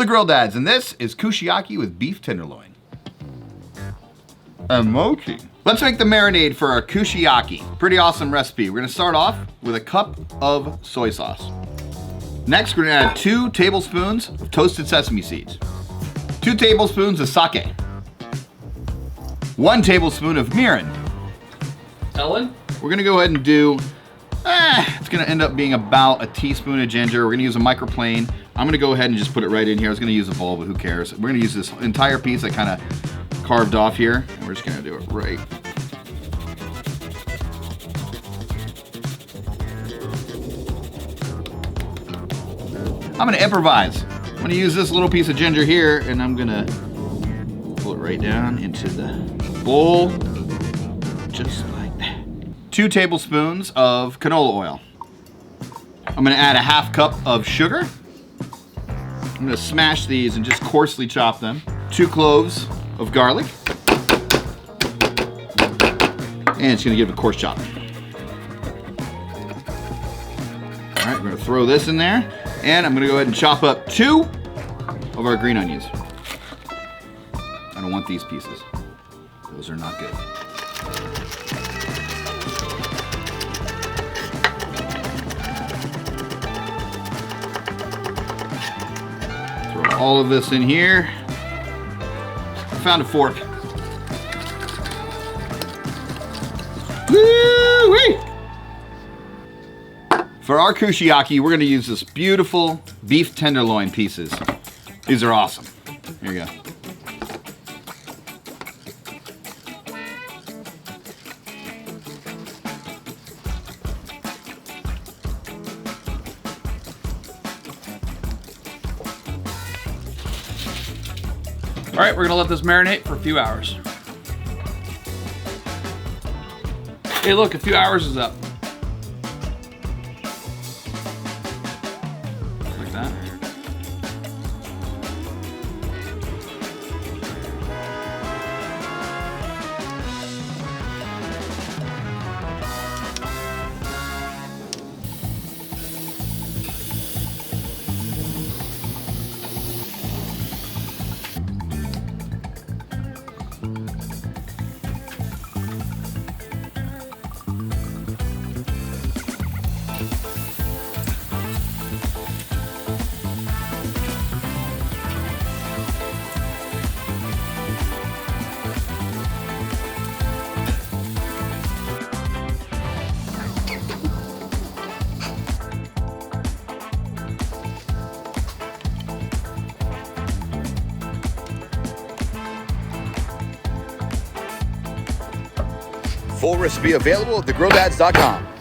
the Grill Dads, and this is Kushiyaki with beef tenderloin. And Mochi. Let's make the marinade for our Kushiyaki. Pretty awesome recipe. We're gonna start off with a cup of soy sauce. Next, we're gonna add 2 tablespoons of toasted sesame seeds, 2 tablespoons of sake, 1 tablespoon of mirin. Ellen? We're gonna go ahead and do, it's gonna end up being about a teaspoon of ginger. We're gonna use a microplane. I'm gonna go ahead and just put it right in here. I was gonna use a bowl, but who cares? We're gonna use this entire piece I kind of carved off here, and we're just gonna do it right. I'm gonna improvise. I'm gonna use this little piece of ginger here, and I'm gonna pull it right down into the bowl, just like that. 2 tablespoons of canola oil. I'm gonna add a 1/2 cup of sugar. I'm gonna smash these and just coarsely chop them. 2 cloves of garlic. And it's gonna give a coarse chop. All right, we're gonna throw this in there. And I'm gonna go ahead and chop up 2 of our green onions. I don't want these pieces. Those are not good. Throw all of this in here. I found a fork. Woo-wee! For our Kushiyaki, we're gonna use this beautiful beef tenderloin pieces. These are awesome. Here you go. All right, we're gonna let this marinate for a few hours. Hey, look, a few hours is up. Like that. Full recipe available at thegrilldads.com.